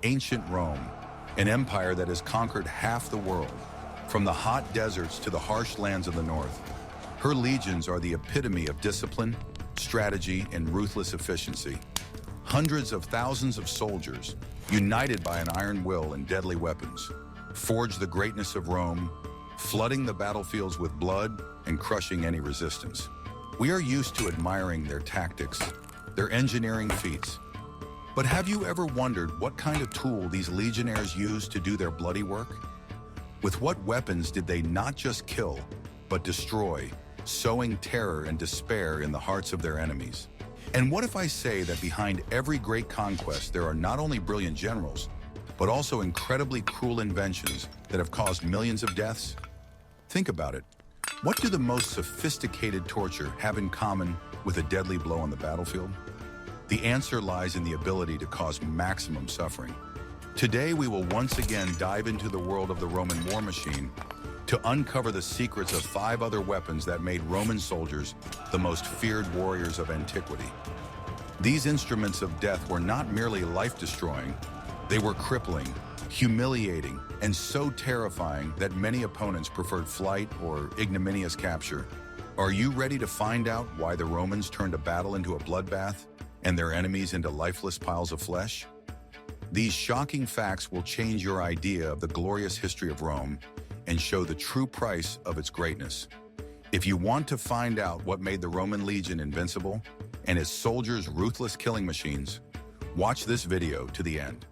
Ancient Rome, an empire that has conquered half the world, from the hot deserts to the harsh lands of the north. Her legions are the epitome of discipline, strategy, and ruthless efficiency. Hundreds of thousands of soldiers, united by an iron will and deadly weapons, forge the greatness of Rome, flooding the battlefields with blood and crushing any resistance. We are used to admiring their tactics, their engineering feats. But have you ever wondered what kind of tool these legionnaires used to do their bloody work? With what weapons did they not just kill, but destroy, sowing terror and despair in the hearts of their enemies? And what if I say that behind every great conquest there are not only brilliant generals, but also incredibly cruel inventions that have caused millions of deaths? Think about it. What do the most sophisticated torture have in common with a deadly blow on the battlefield? The answer lies in the ability to cause maximum suffering. Today, we will once again dive into the world of the Roman war machine to uncover the secrets of 5 other weapons that made Roman soldiers the most feared warriors of antiquity. These instruments of death were not merely life-destroying, they were crippling, humiliating, and so terrifying that many opponents preferred flight or ignominious capture. Are you ready to find out why the Romans turned a battle into a bloodbath and their enemies into lifeless piles of flesh? These shocking facts will change your idea of the glorious history of Rome and show the true price of its greatness. If you want to find out what made the Roman legion invincible and its soldiers ruthless killing machines, watch this video to the end.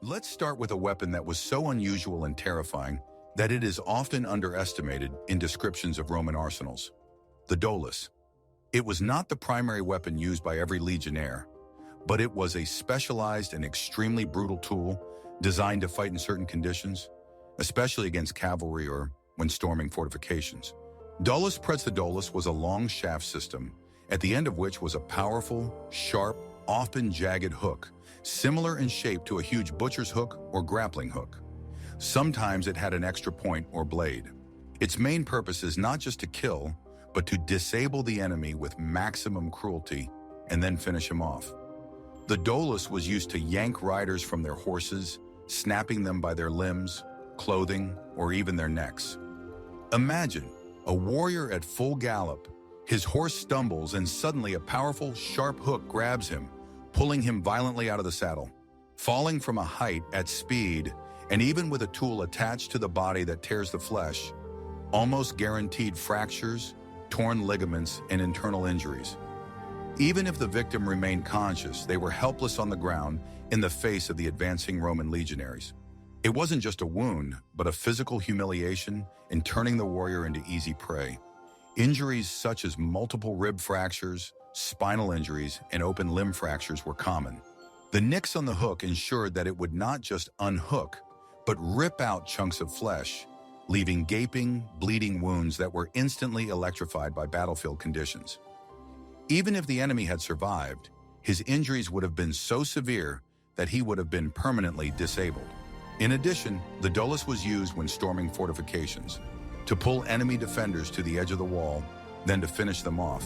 Let's start with a weapon that was so unusual and terrifying that it is often underestimated in descriptions of Roman arsenals: the Dolus. It was not the primary weapon used by every legionnaire, but it was a specialized and extremely brutal tool designed to fight in certain conditions, especially against cavalry or when storming fortifications. Dolus Dolus was a long shaft system, at the end of which was a powerful, sharp, often jagged hook, similar in shape to a huge butcher's hook or grappling hook. Sometimes it had an extra point or blade. Its main purpose is not just to kill, but to disable the enemy with maximum cruelty and then finish him off. The Dolus was used to yank riders from their horses, snapping them by their limbs, clothing, or even their necks. Imagine a warrior at full gallop. His horse stumbles and suddenly a powerful, sharp hook grabs him, pulling him violently out of the saddle. Falling from a height at speed, and even with a tool attached to the body that tears the flesh, almost guaranteed fractures, torn ligaments, and internal injuries. Even if the victim remained conscious, they were helpless on the ground in the face of the advancing Roman legionaries. It wasn't just a wound, but a physical humiliation in turning the warrior into easy prey. Injuries such as multiple rib fractures, spinal injuries, and open limb fractures were common. The nicks on the hook ensured that it would not just unhook, but rip out chunks of flesh, leaving gaping, bleeding wounds that were instantly electrified by battlefield conditions. Even if the enemy had survived, his injuries would have been so severe that he would have been permanently disabled. In addition, the Dolus was used when storming fortifications, to pull enemy defenders to the edge of the wall, then to finish them off.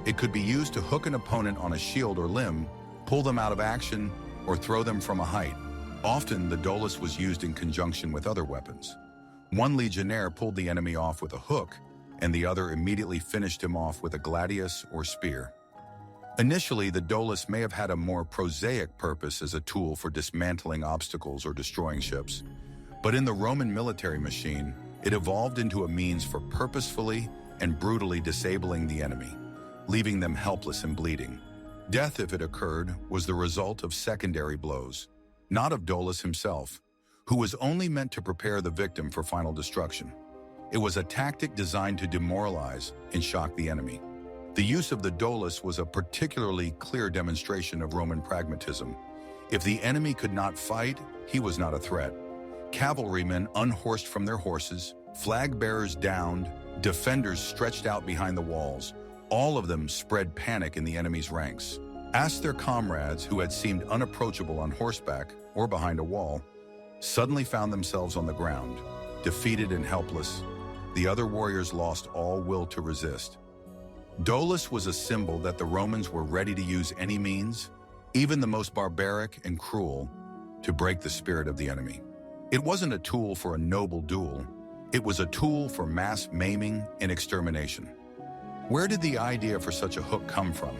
It could be used to hook an opponent on a shield or limb, pull them out of action, or throw them from a height. Often, the Dolus was used in conjunction with other weapons. One legionnaire pulled the enemy off with a hook, and the other immediately finished him off with a gladius or spear. Initially, the Dolus may have had a more prosaic purpose as a tool for dismantling obstacles or destroying ships, but in the Roman military machine, it evolved into a means for purposefully and brutally disabling the enemy, leaving them helpless and bleeding. Death, if it occurred, was the result of secondary blows, not of Dolus himself, who was only meant to prepare the victim for final destruction. It was a tactic designed to demoralize and shock the enemy. The use of the Dolus was a particularly clear demonstration of Roman pragmatism. If the enemy could not fight, he was not a threat. Cavalrymen unhorsed from their horses, flag bearers downed, defenders stretched out behind the walls, all of them spread panic in the enemy's ranks. Ask their comrades who had seemed unapproachable on horseback or behind a wall, suddenly found themselves on the ground, defeated and helpless. The other warriors lost all will to resist. Dolus was a symbol that the Romans were ready to use any means, even the most barbaric and cruel, to break the spirit of the enemy. It wasn't a tool for a noble duel. It was a tool for mass maiming and extermination. Where did the idea for such a hook come from?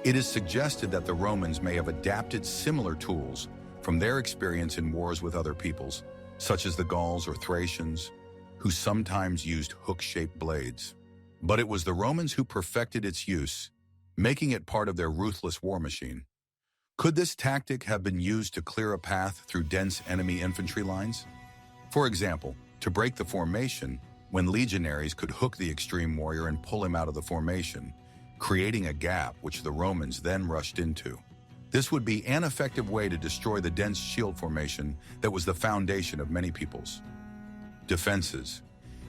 It is suggested that the Romans may have adapted similar tools from their experience in wars with other peoples, such as the Gauls or Thracians, who sometimes used hook-shaped blades. But it was the Romans who perfected its use, making it part of their ruthless war machine. Could this tactic have been used to clear a path through dense enemy infantry lines? For example, to break the formation, when legionaries could hook the extreme warrior and pull him out of the formation, creating a gap which the Romans then rushed into. This would be an effective way to destroy the dense shield formation that was the foundation of many peoples. Defenses.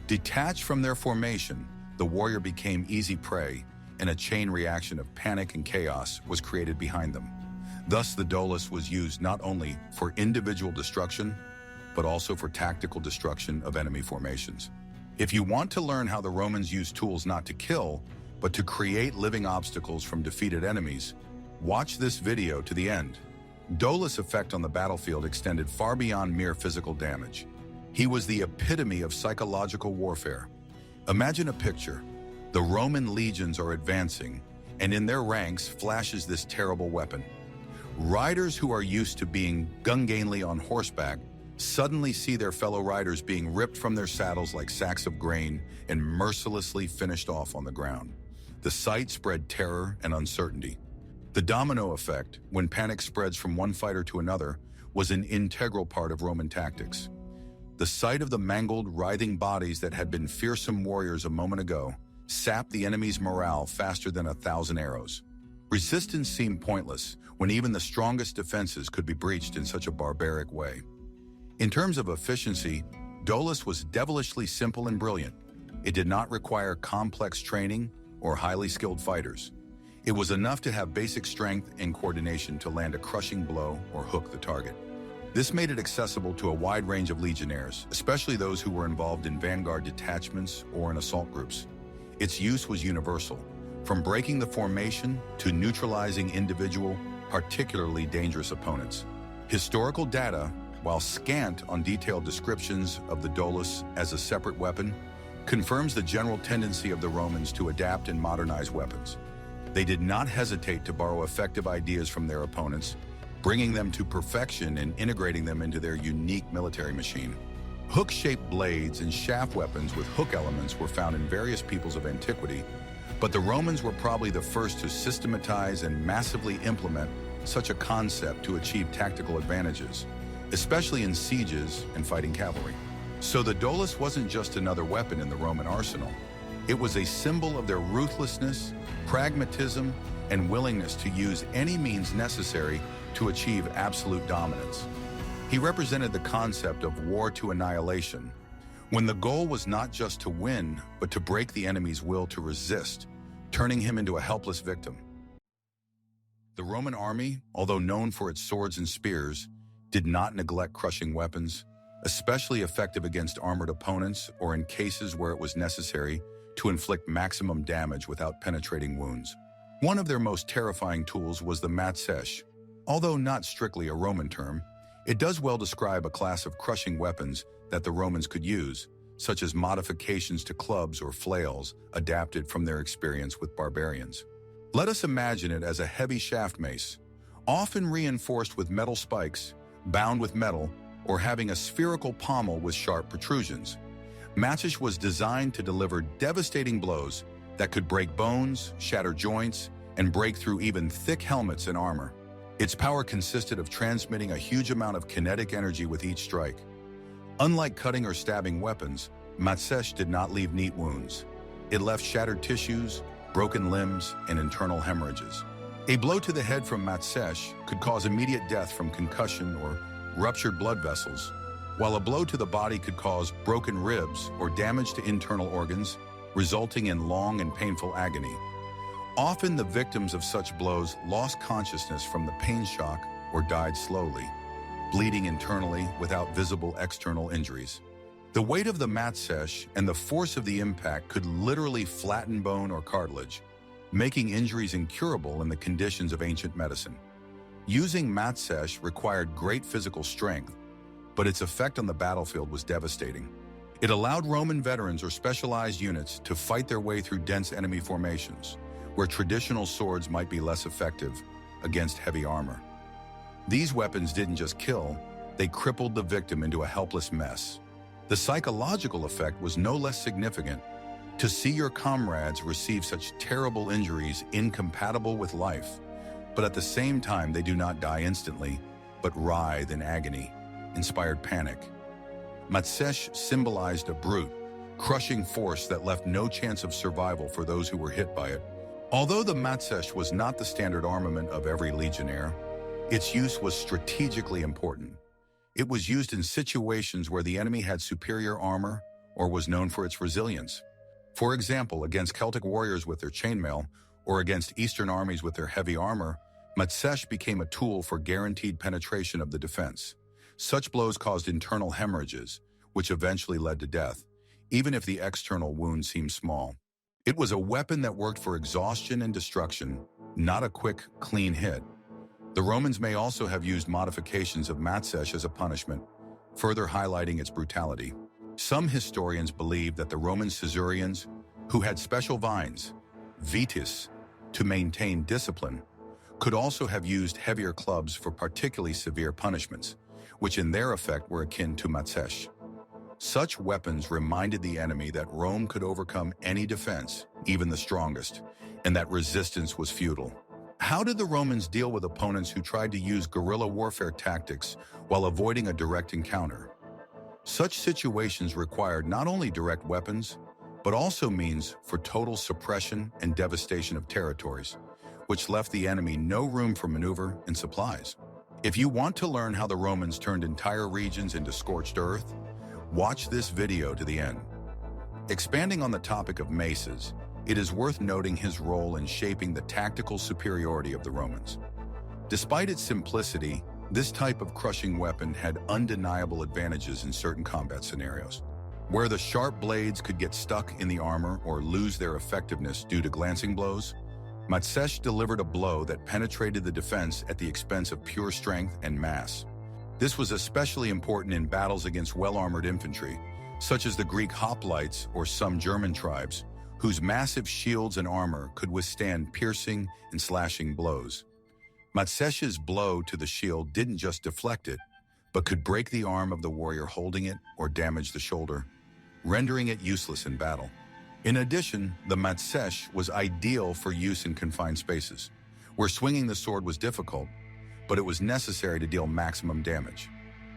Detached from their formation, the warrior became easy prey, and a chain reaction of panic and chaos was created behind them. Thus, the Dolus was used not only for individual destruction, but also for tactical destruction of enemy formations. If you want to learn how the Romans used tools not to kill, but to create living obstacles from defeated enemies, watch this video to the end. Dolus' effect on the battlefield extended far beyond mere physical damage. He was the epitome of psychological warfare. Imagine a picture. The Roman legions are advancing, and in their ranks flashes this terrible weapon. Riders who are used to being gungainly on horseback suddenly see their fellow riders being ripped from their saddles like sacks of grain and mercilessly finished off on the ground. The sight spread terror and uncertainty. The domino effect, when panic spreads from one fighter to another, was an integral part of Roman tactics. The sight of the mangled, writhing bodies that had been fearsome warriors a moment ago sapped the enemy's morale faster than 1,000 arrows. Resistance seemed pointless when even the strongest defenses could be breached in such a barbaric way. In terms of efficiency, Dolus was devilishly simple and brilliant. It did not require complex training or highly skilled fighters. It was enough to have basic strength and coordination to land a crushing blow or hook the target. This made it accessible to a wide range of legionnaires, especially those who were involved in vanguard detachments or in assault groups. Its use was universal, from breaking the formation to neutralizing individual, particularly dangerous opponents. Historical data, while scant on detailed descriptions of the Dolus as a separate weapon, confirms the general tendency of the Romans to adapt and modernize weapons. They did not hesitate to borrow effective ideas from their opponents, bringing them to perfection and integrating them into their unique military machine. Hook-shaped blades and shaft weapons with hook elements were found in various peoples of antiquity, but the Romans were probably the first to systematize and massively implement such a concept to achieve tactical advantages, especially in sieges and fighting cavalry. So the Dolus wasn't just another weapon in the Roman arsenal. It was a symbol of their ruthlessness, pragmatism, and willingness to use any means necessary to achieve absolute dominance. He represented the concept of war to annihilation, when the goal was not just to win, but to break the enemy's will to resist, turning him into a helpless victim. The Roman army, although known for its swords and spears, did not neglect crushing weapons, especially effective against armored opponents or in cases where it was necessary to inflict maximum damage without penetrating wounds. One of their most terrifying tools was the Matsesh. Although not strictly a Roman term, it does well describe a class of crushing weapons that the Romans could use, such as modifications to clubs or flails adapted from their experience with barbarians. Let us imagine it as a heavy shaft mace, often reinforced with metal spikes, bound with metal, or having a spherical pommel with sharp protrusions. Matsesh was designed to deliver devastating blows that could break bones, shatter joints, and break through even thick helmets and armor. Its power consisted of transmitting a huge amount of kinetic energy with each strike. Unlike cutting or stabbing weapons, Matsesh did not leave neat wounds. It left shattered tissues, broken limbs, and internal hemorrhages. A blow to the head from Matsesh could cause immediate death from concussion or ruptured blood vessels, while a blow to the body could cause broken ribs or damage to internal organs, resulting in long and painful agony. Often the victims of such blows lost consciousness from the pain shock or died slowly, bleeding internally without visible external injuries. The weight of the Matsesh and the force of the impact could literally flatten bone or cartilage, making injuries incurable in the conditions of ancient medicine. Using Matsesh required great physical strength, but its effect on the battlefield was devastating. It allowed Roman veterans or specialized units to fight their way through dense enemy formations, where traditional swords might be less effective against heavy armor. These weapons didn't just kill, they crippled the victim into a helpless mess. The psychological effect was no less significant. To see your comrades receive such terrible injuries incompatible with life, but at the same time they do not die instantly, but writhe in agony, inspired panic. Matsesh symbolized a brute, crushing force that left no chance of survival for those who were hit by it. Although the Matsesh was not the standard armament of every legionnaire, its use was strategically important. It was used in situations where the enemy had superior armor or was known for its resilience. For example, against Celtic warriors with their chainmail or against Eastern armies with their heavy armor, Matsesh became a tool for guaranteed penetration of the defense. Such blows caused internal hemorrhages, which eventually led to death, even if the external wound seemed small. It was a weapon that worked for exhaustion and destruction, not a quick, clean hit. The Romans may also have used modifications of Matsesh as a punishment, further highlighting its brutality. Some historians believe that the Roman Caesarians, who had special vines, vitis, to maintain discipline, could also have used heavier clubs for particularly severe punishments, which in their effect were akin to Matsesh. Such weapons reminded the enemy that Rome could overcome any defense, even the strongest, and that resistance was futile. How did the Romans deal with opponents who tried to use guerrilla warfare tactics while avoiding a direct encounter? Such situations required not only direct weapons, but also means for total suppression and devastation of territories, which left the enemy no room for maneuver and supplies. If you want to learn how the Romans turned entire regions into scorched earth, watch this video to the end. Expanding on the topic of maces, it is worth noting his role in shaping the tactical superiority of the Romans. Despite its simplicity, this type of crushing weapon had undeniable advantages in certain combat scenarios. Where the sharp blades could get stuck in the armor or lose their effectiveness due to glancing blows, Matsesh delivered a blow that penetrated the defense at the expense of pure strength and mass. This was especially important in battles against well-armored infantry, such as the Greek hoplites or some German tribes, whose massive shields and armor could withstand piercing and slashing blows. Matsesh's blow to the shield didn't just deflect it, but could break the arm of the warrior holding it or damage the shoulder, rendering it useless in battle. In addition, the Matsesh was ideal for use in confined spaces, where swinging the sword was difficult, but it was necessary to deal maximum damage.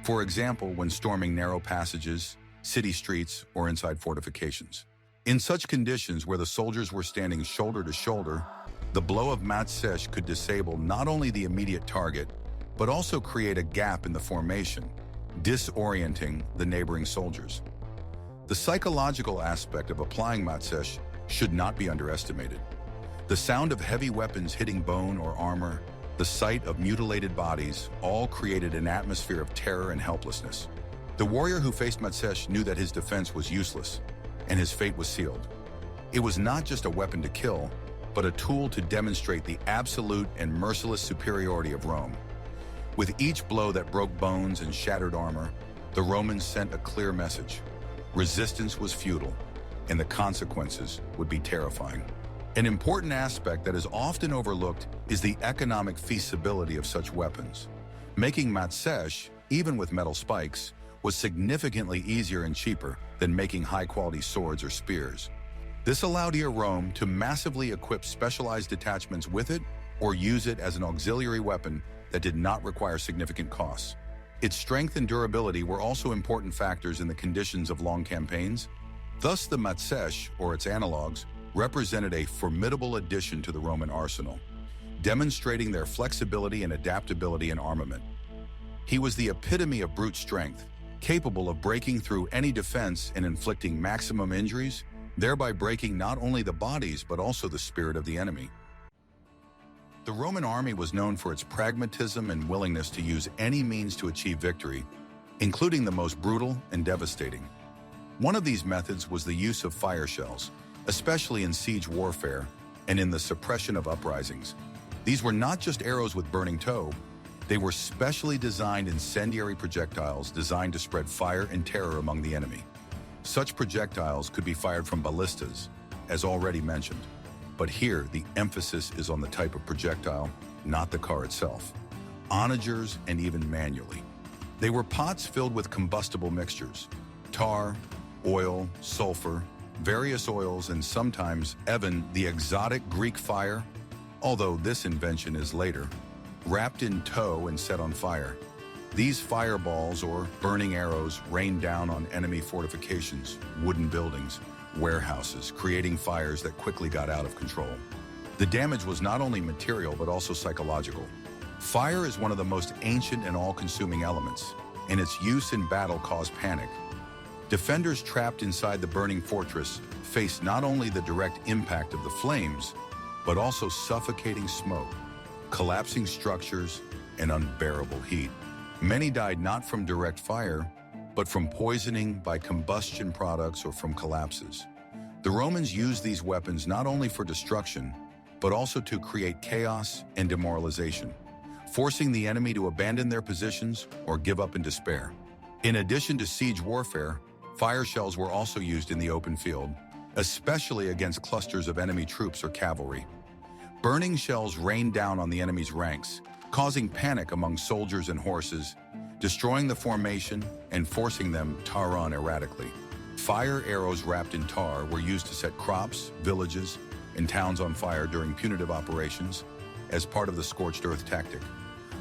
For example, when storming narrow passages, city streets, or inside fortifications. In such conditions where the soldiers were standing shoulder to shoulder, the blow of Matsesh could disable not only the immediate target, but also create a gap in the formation, disorienting the neighboring soldiers. The psychological aspect of applying Matsesh should not be underestimated. The sound of heavy weapons hitting bone or armor, the sight of mutilated bodies, all created an atmosphere of terror and helplessness. The warrior who faced Matsesh knew that his defense was useless, and his fate was sealed. It was not just a weapon to kill, but a tool to demonstrate the absolute and merciless superiority of Rome. With each blow that broke bones and shattered armor, the Romans sent a clear message. Resistance was futile, and the consequences would be terrifying. An important aspect that is often overlooked is the economic feasibility of such weapons. Making Matsesh, even with metal spikes, was significantly easier and cheaper than making high-quality swords or spears. This allowed Rome to massively equip specialized detachments with it or use it as an auxiliary weapon that did not require significant costs. Its strength and durability were also important factors in the conditions of long campaigns. Thus, the Matsesh, or its analogs, represented a formidable addition to the Roman arsenal, demonstrating their flexibility and adaptability in armament. He was the epitome of brute strength, capable of breaking through any defense and inflicting maximum injuries, thereby breaking not only the bodies but also the spirit of the enemy. The Roman army was known for its pragmatism and willingness to use any means to achieve victory, including the most brutal and devastating. One of these methods was the use of fire shells, especially in siege warfare and in the suppression of uprisings. These were not just arrows with burning tow, They were specially designed incendiary projectiles designed to spread fire and terror among the enemy. Such projectiles could be fired from ballistas, as already mentioned. But here, the emphasis is on the type of projectile, not the car itself. Onagers and even manually. They were pots filled with combustible mixtures, tar, oil, sulfur, various oils, and sometimes even the exotic Greek fire, although this invention is later, wrapped in tow and set on fire. These fireballs or burning arrows rained down on enemy fortifications, wooden buildings, warehouses, creating fires that quickly got out of control. The damage was not only material but also psychological. Fire is one of the most ancient and all-consuming elements, and its use in battle caused panic. Defenders trapped inside the burning fortress faced not only the direct impact of the flames, but also suffocating smoke, collapsing structures, and unbearable heat. Many died not from direct fire, but from poisoning by combustion products or from collapses. The Romans used these weapons not only for destruction, but also to create chaos and demoralization, forcing the enemy to abandon their positions or give up in despair. In addition to siege warfare, fire shells were also used in the open field, especially against clusters of enemy troops or cavalry. Burning shells rained down on the enemy's ranks, causing panic among soldiers and horses, destroying the formation and forcing them to run erratically. Fire arrows wrapped in tar were used to set crops, villages, and towns on fire during punitive operations as part of the scorched earth tactic.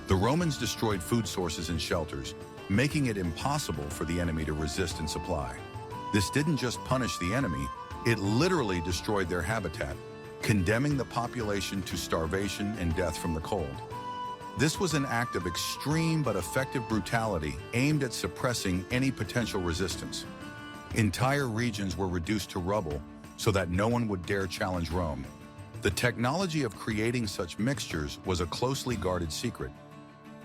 The Romans destroyed food sources and shelters, making it impossible for the enemy to resist and supply. This didn't just punish the enemy, it literally destroyed their habitat, condemning the population to starvation and death from the cold. This was an act of extreme but effective brutality aimed at suppressing any potential resistance. Entire regions were reduced to rubble so that no one would dare challenge Rome. The technology of creating such mixtures was a closely guarded secret.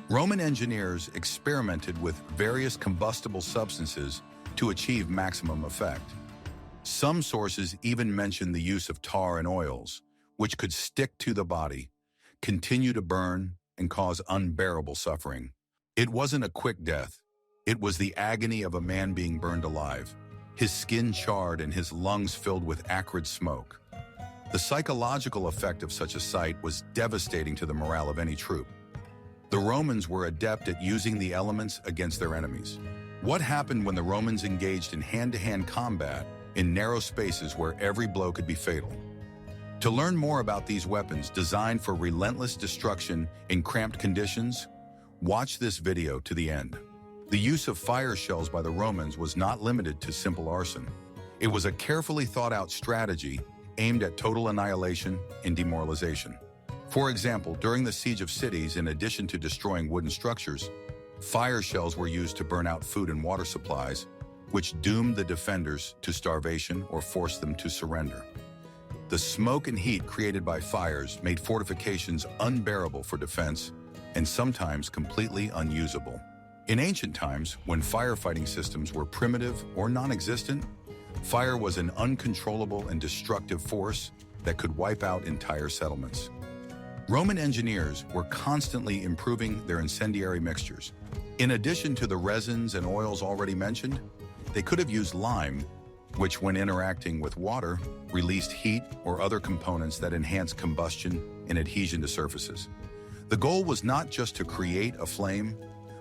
Roman engineers experimented with various combustible substances to achieve maximum effect. Some sources even mention the use of tar and oils, which could stick to the body, continue to burn, and cause unbearable suffering. It wasn't a quick death. It was the agony of a man being burned alive, his skin charred and his lungs filled with acrid smoke. The psychological effect of such a sight was devastating to the morale of any troop. The Romans were adept at using the elements against their enemies. What happened when the Romans engaged in hand-to-hand combat in narrow spaces where every blow could be fatal? To learn more about these weapons designed for relentless destruction in cramped conditions, watch this video to the end. The use of fire shells by the Romans was not limited to simple arson. It was a carefully thought-out strategy aimed at total annihilation and demoralization. For example, during the siege of cities, in addition to destroying wooden structures, fire shells were used to burn out food and water supplies, which doomed the defenders to starvation or forced them to surrender. The smoke and heat created by fires made fortifications unbearable for defense and sometimes completely unusable. In ancient times, when firefighting systems were primitive or non-existent, fire was an uncontrollable and destructive force that could wipe out entire settlements. Roman engineers were constantly improving their incendiary mixtures. In addition to the resins and oils already mentioned, they could have used lime, which when interacting with water, released heat or other components that enhanced combustion and adhesion to surfaces. The goal was not just to create a flame,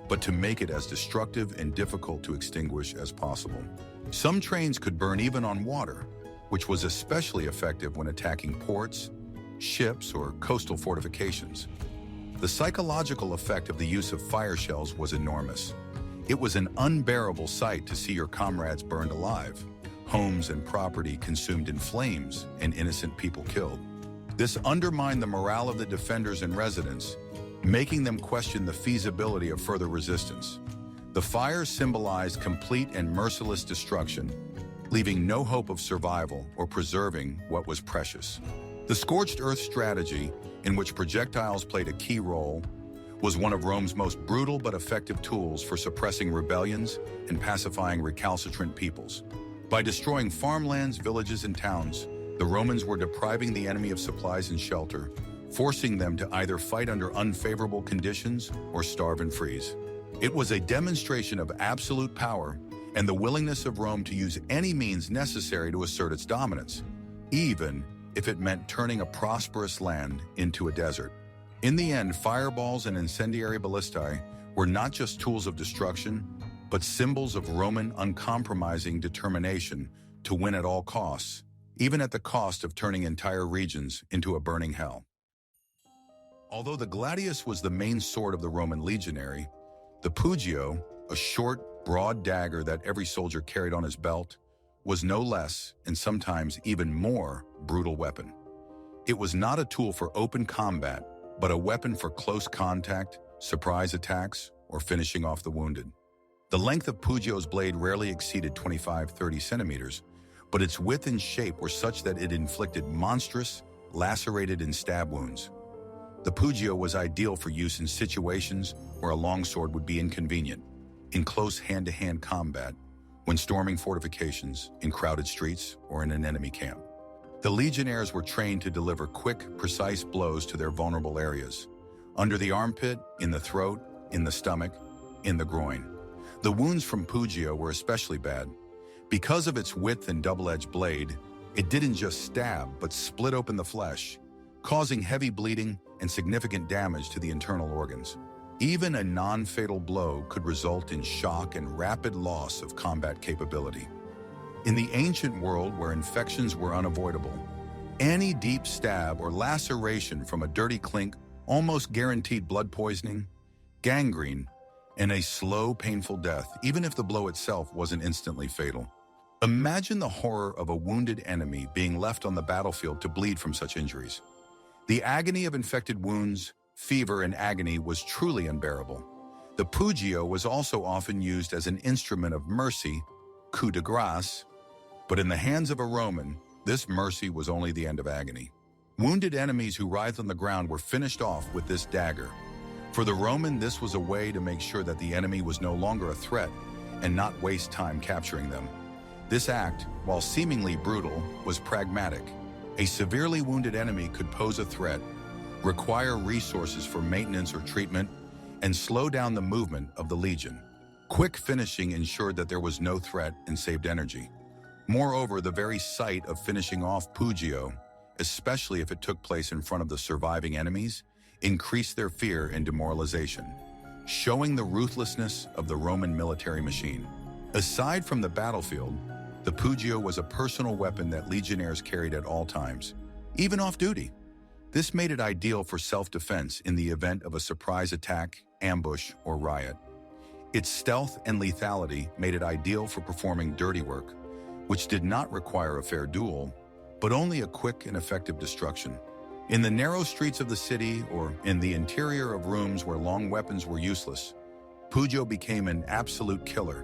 but to make it as destructive and difficult to extinguish as possible. Some trains could burn even on water, which was especially effective when attacking ports, ships, or coastal fortifications. The psychological effect of the use of fire shells was enormous. It was an unbearable sight to see your comrades burned alive, homes and property consumed in flames, and innocent people killed. This undermined the morale of the defenders and residents, making them question the feasibility of further resistance. The fires symbolized complete and merciless destruction, leaving no hope of survival or preserving what was precious. The scorched earth strategy, in which projectiles played a key role, was one of Rome's most brutal but effective tools for suppressing rebellions and pacifying recalcitrant peoples. By destroying farmlands, villages, and towns, the Romans were depriving the enemy of supplies and shelter, forcing them to either fight under unfavorable conditions or starve and freeze. It was a demonstration of absolute power and the willingness of Rome to use any means necessary to assert its dominance, even if it meant turning a prosperous land into a desert. In the end, fireballs and incendiary ballistae were not just tools of destruction, but symbols of Roman uncompromising determination to win at all costs, even at the cost of turning entire regions into a burning hell. Although the gladius was the main sword of the Roman legionary, the Puio, a short, broad dagger that every soldier carried on his belt, was no less, and sometimes even more, brutal weapon. It was not a tool for open combat, but a weapon for close contact, surprise attacks, or finishing off the wounded. The length of Puio's blade rarely exceeded 25-30 centimeters, but its width and shape were such that it inflicted monstrous, lacerated and stab wounds. The Puio was ideal for use in situations where a longsword would be inconvenient, in close hand-to-hand combat, when storming fortifications, in crowded streets, or in an enemy camp. The legionnaires were trained to deliver quick, precise blows to their vulnerable areas, under the armpit, in the throat, in the stomach, in the groin. The wounds from Puio were especially bad. Because of its width and double-edged blade, it didn't just stab, but split open the flesh, causing heavy bleeding and significant damage to the internal organs. Even a non-fatal blow could result in shock and rapid loss of combat capability. In the ancient world where infections were unavoidable, any deep stab or laceration from a dirty clink almost guaranteed blood poisoning, gangrene, and a slow, painful death, even if the blow itself wasn't instantly fatal. Imagine the horror of a wounded enemy being left on the battlefield to bleed from such injuries. The agony of infected wounds, fever, and agony was truly unbearable. The Puio was also often used as an instrument of mercy, coup de grace, but in the hands of a Roman, this mercy was only the end of agony. Wounded enemies who writhed on the ground were finished off with this dagger. For the Roman, this was a way to make sure that the enemy was no longer a threat and not waste time capturing them. This act, while seemingly brutal, was pragmatic. A severely wounded enemy could pose a threat, require resources for maintenance or treatment, and slow down the movement of the legion. Quick finishing ensured that there was no threat and saved energy. Moreover, the very sight of finishing off Puio, especially if it took place in front of the surviving enemies, increased their fear and demoralization, showing the ruthlessness of the Roman military machine. Aside from the battlefield, the Puio was a personal weapon that legionnaires carried at all times, even off-duty. This made it ideal for self-defense in the event of a surprise attack, ambush, or riot. Its stealth and lethality made it ideal for performing dirty work, which did not require a fair duel, but only a quick and effective destruction. In the narrow streets of the city or in the interior of rooms where long weapons were useless, Puio became an absolute killer.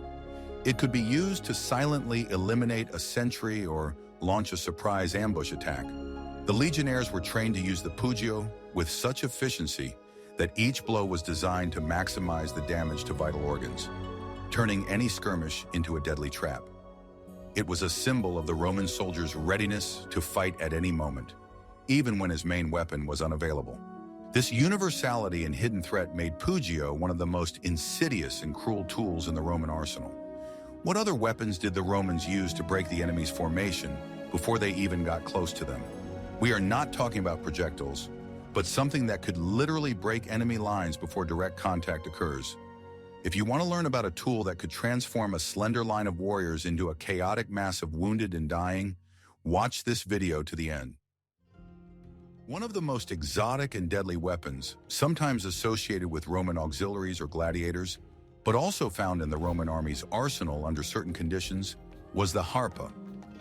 It could be used to silently eliminate a sentry or launch a surprise ambush attack. The legionnaires were trained to use the Puio with such efficiency that each blow was designed to maximize the damage to vital organs, turning any skirmish into a deadly trap. It was a symbol of the Roman soldier's readiness to fight at any moment, even when his main weapon was unavailable. This universality and hidden threat made Puio one of the most insidious and cruel tools in the Roman arsenal. What other weapons did the Romans use to break the enemy's formation before they even got close to them? We are not talking about projectiles, but something that could literally break enemy lines before direct contact occurs. If you want to learn about a tool that could transform a slender line of warriors into a chaotic mass of wounded and dying, watch this video to the end. One of the most exotic and deadly weapons, sometimes associated with Roman auxiliaries or gladiators, but also found in the Roman army's arsenal under certain conditions, was the Harpa.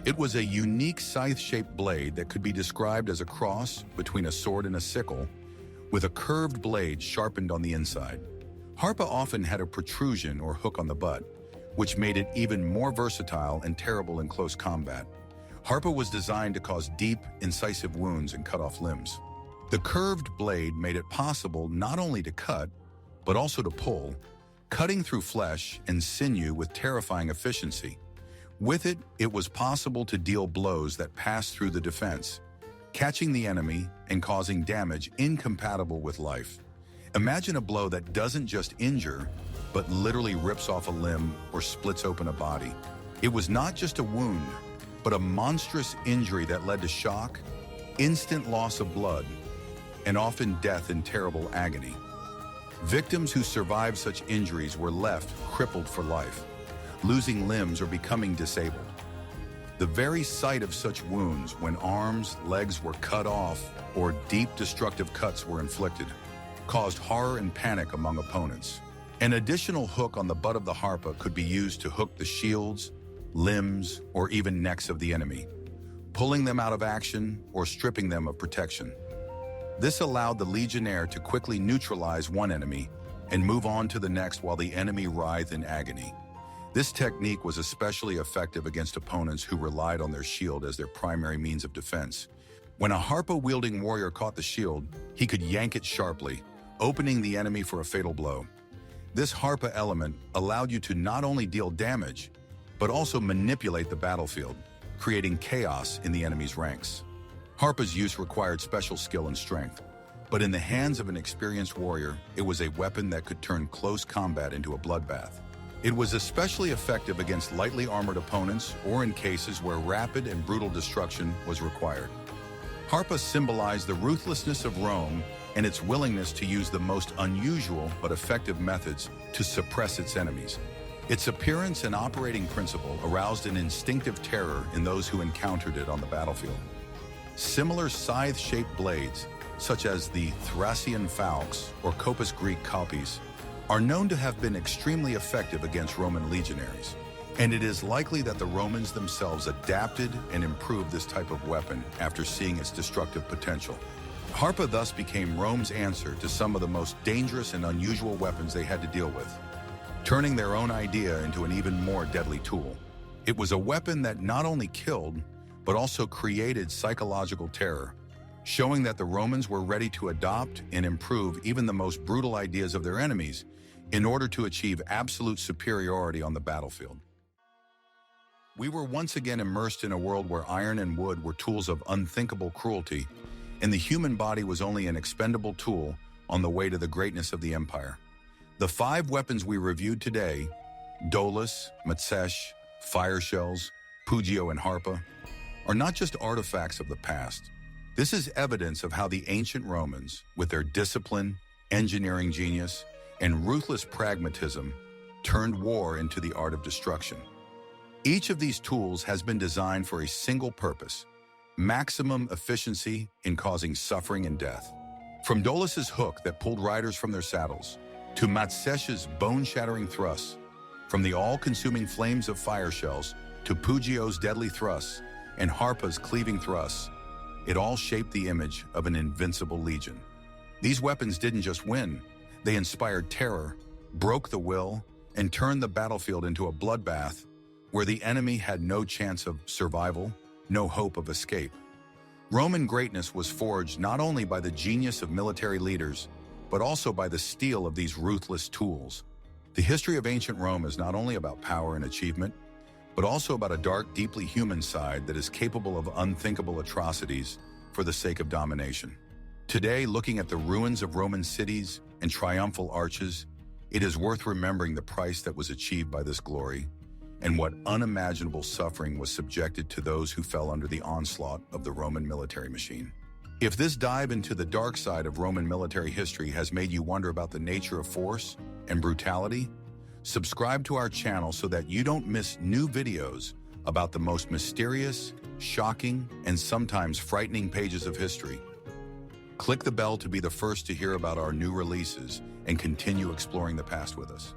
It was a unique scythe-shaped blade that could be described as a cross between a sword and a sickle, with a curved blade sharpened on the inside. Harpa often had a protrusion or hook on the butt, which made it even more versatile and terrible in close combat. Harpa was designed to cause deep, incisive wounds and cut off limbs. The curved blade made it possible not only to cut, but also to pull, cutting through flesh and sinew with terrifying efficiency. With it, it was possible to deal blows that passed through the defense, catching the enemy and causing damage incompatible with life. Imagine a blow that doesn't just injure, but literally rips off a limb or splits open a body. It was not just a wound, but a monstrous injury that led to shock, instant loss of blood, and often death in terrible agony. Victims who survived such injuries were left crippled for life, losing limbs or becoming disabled. The very sight of such wounds, when arms, legs were cut off, or deep destructive cuts were inflicted, caused horror and panic among opponents. An additional hook on the butt of the harpa could be used to hook the shields, limbs, or even necks of the enemy, pulling them out of action or stripping them of protection. This allowed the legionnaire to quickly neutralize one enemy and move on to the next while the enemy writhed in agony. This technique was especially effective against opponents who relied on their shield as their primary means of defense. When a harpa-wielding warrior caught the shield, he could yank it sharply, opening the enemy for a fatal blow. This harpa element allowed you to not only deal damage, but also manipulate the battlefield, creating chaos in the enemy's ranks. Harpa's use required special skill and strength, but in the hands of an experienced warrior, it was a weapon that could turn close combat into a bloodbath. It was especially effective against lightly armored opponents or in cases where rapid and brutal destruction was required. Harpa symbolized the ruthlessness of Rome and its willingness to use the most unusual but effective methods to suppress its enemies. Its appearance and operating principle aroused an instinctive terror in those who encountered it on the battlefield. Similar scythe-shaped blades, such as the Thracian falx or Copus Greek copies, are known to have been extremely effective against Roman legionaries, and it is likely that the Romans themselves adapted and improved this type of weapon after seeing its destructive potential. Harpa thus became Rome's answer to some of the most dangerous and unusual weapons they had to deal with, turning their own idea into an even more deadly tool. It was a weapon that not only killed, but also created psychological terror, showing that the Romans were ready to adopt and improve even the most brutal ideas of their enemies in order to achieve absolute superiority on the battlefield. We were once again immersed in a world where iron and wood were tools of unthinkable cruelty, and the human body was only an expendable tool on the way to the greatness of the empire. The 5 weapons we reviewed today, Dolus, Matsesh, fire shells, Puio, and Harpa, are not just artifacts of the past. This is evidence of how the ancient Romans, with their discipline, engineering genius, and ruthless pragmatism, turned war into the art of destruction. Each of these tools has been designed for a single purpose: maximum efficiency in causing suffering and death. From Dolus's hook that pulled riders from their saddles, to Matsesh's bone-shattering thrusts, from the all-consuming flames of fire shells to Puio's deadly thrusts and Harpa's cleaving thrusts, it all shaped the image of an invincible legion. These weapons didn't just win, they inspired terror, broke the will, and turned the battlefield into a bloodbath where the enemy had no chance of survival, no hope of escape. Roman greatness was forged not only by the genius of military leaders, but also by the steel of these ruthless tools. The history of ancient Rome is not only about power and achievement, but also about a dark, deeply human side that is capable of unthinkable atrocities for the sake of domination. Today, looking at the ruins of Roman cities and triumphal arches, it is worth remembering the price that was achieved by this glory and what unimaginable suffering was subjected to those who fell under the onslaught of the Roman military machine. If this dive into the dark side of Roman military history has made you wonder about the nature of force and brutality, subscribe to our channel so that you don't miss new videos about the most mysterious, shocking, and sometimes frightening pages of history. Click the bell to be the first to hear about our new releases and continue exploring the past with us.